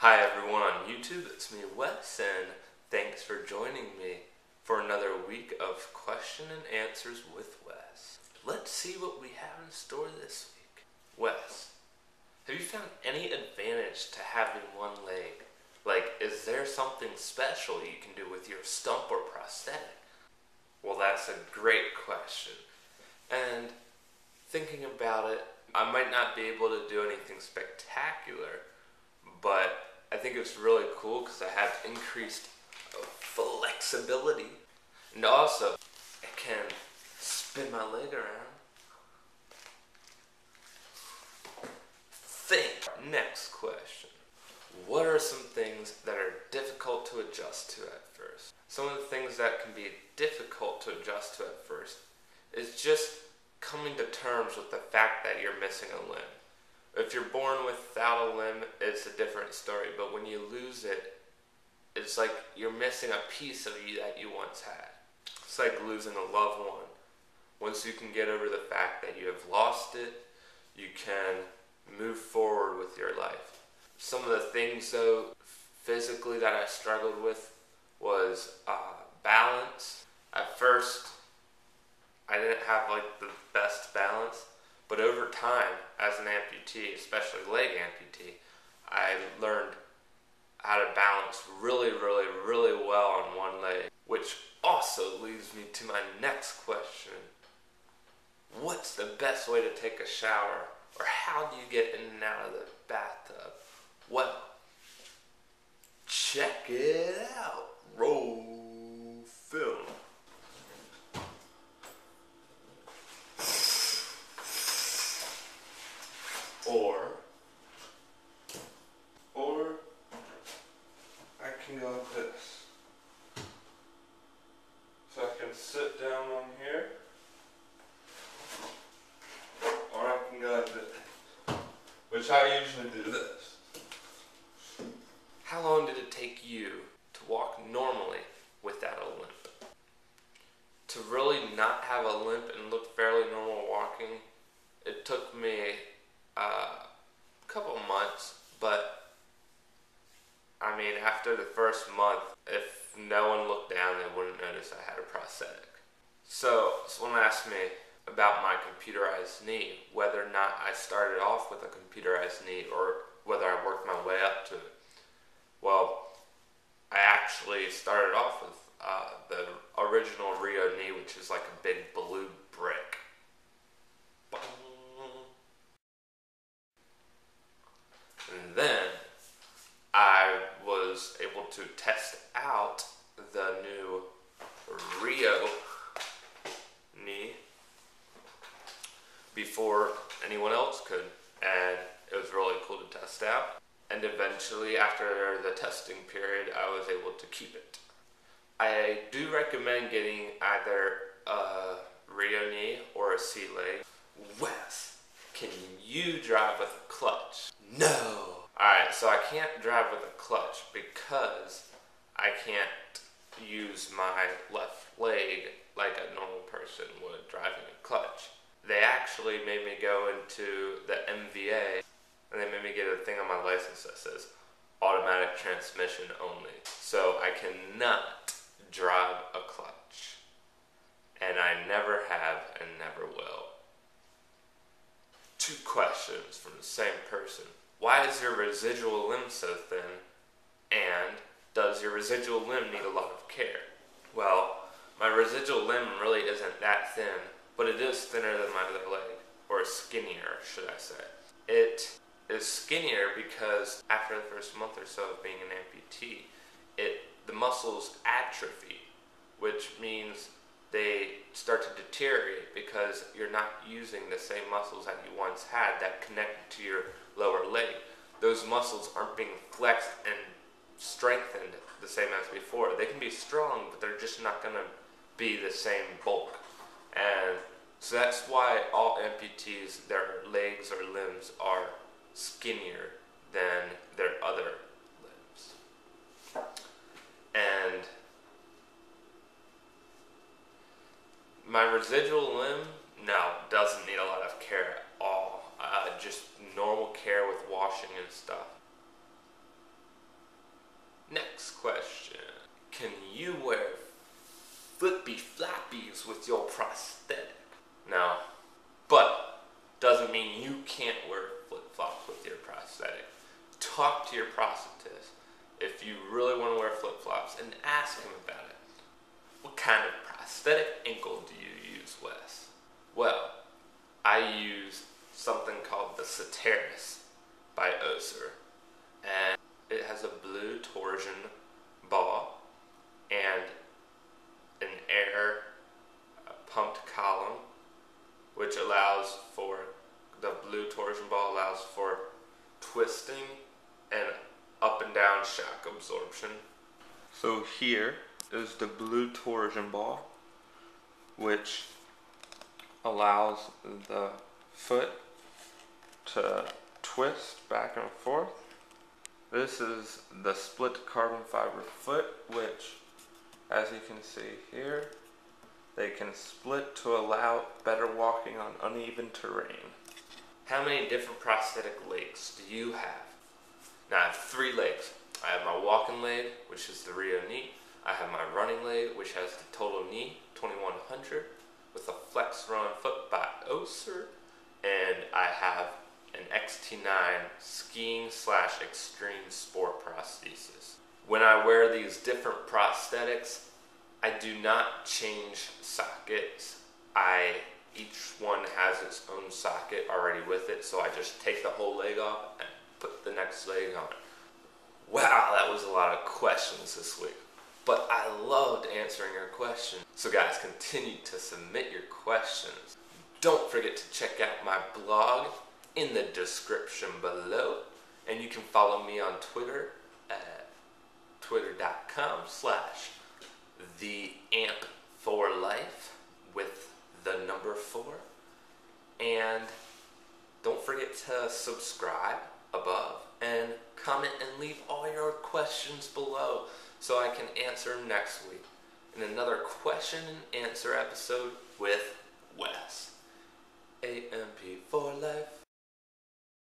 Hi everyone on YouTube, it's me Wes, and thanks for joining me for another week of question and answers with Wes. Let's see what we have in store this week. Wes, have you found any advantage to having one leg? Like, is there something special you can do with your stump or prosthetic? Well, that's a great question. And thinking about it, I might not be able to do anything spectacular, but I think it's really cool because I have increased flexibility. And also, I can spin my leg around. Think. Next question. What are some things that are difficult to adjust to at first? Some of the things that can be difficult to adjust to at first is just coming to terms with the fact that you're missing a limb. If you're born without a limb, it's a different story, but when you lose it, it's like you're missing a piece of you that you once had. It's like losing a loved one. Once you can get over the fact that you have lost it, you can move forward with your life. Some of the things, though, physically that I struggled with was balance. At first, I didn't have the best balance. But over time, as an amputee, especially leg amputee, I learned how to balance really well on one leg. Which also leads me to my next question. What's the best way to take a shower? Or how do you get in and out of the bathtub? Well, check it out. Roll film. Or I can go like this. So I can sit down on here, or I can go like this, which I usually do this. How long did it take you to walk normally without a limp? To really not have a limp and look fairly normal walking, it took me a couple months, but I mean, after the first month, if no one looked down, they wouldn't notice I had a prosthetic. So someone asked me about my computerized knee, whether or not I started off with a computerized knee or whether I worked my way up to it. Well, I actually started off with the original Rio knee, which is like a big blue brick. And then I was able to test out the new Rio knee before anyone else could, and it was really cool to test out. And eventually, after the testing period, I was able to keep it. I do recommend getting either a Rio knee or a C-leg. Wes, can you drive with a clutch? No! Alright, so I can't drive with a clutch because I can't use my left leg like a normal person would driving a clutch. They actually made me go into the MVA, and they made me get a thing on my license that says automatic transmission only. So I cannot drive a clutch. And I never have and never will. 2 questions from the same person. Why is your residual limb so thin? And does your residual limb need a lot of care? Well, my residual limb really isn't that thin, but it is thinner than my other leg, or skinnier, should I say. It is skinnier because after the first month or so of being an amputee, the muscles atrophy, which means they start to deteriorate because you're not using the same muscles that you once had that connected to your lower leg. Those muscles aren't being flexed and strengthened the same as before. They can be strong, but they're just not going to be the same bulk. And so that's why all amputees, their legs or limbs are skinnier than their other limbs. And my residual limb, no, doesn't need a lot of care at all. Just normal care with washing and stuff. talk to your prosthetist if you really want to wear flip-flops and ask him about it. What kind of prosthetic ankle do you use, Wes? Well, I use something called the Prosthetics by Oser, and it has a blue torsion ball and an air pumped column, which allows for the blue torsion ball allows for twisting and up and down shock absorption. So here is the blue torsion ball, which allows the foot to twist back and forth. This is the split carbon fiber foot, which, as you can see here, they can split to allow better walking on uneven terrain. How many different prosthetic legs do you have? Now I have 3 legs. I have my walking leg, which is the Rio knee. I have my running leg, which has the Total Knee 2100 with a Flex Run foot by Oser, and I have an XT9 skiing/extreme sport prosthesis. When I wear these different prosthetics, I do not change sockets. Each one has its own socket already with it, so I just take the whole leg off and put the next leg on. Wow, that was a lot of questions this week, but I loved answering your questions. So guys, continue to submit your questions. Don't forget to check out my blog in the description below, and you can follow me on Twitter at twitter.com/theamp4life with the number 4. And don't forget to subscribe above and comment and leave all your questions below so I can answer them next week in another question and answer episode with Wes. AMP4Life.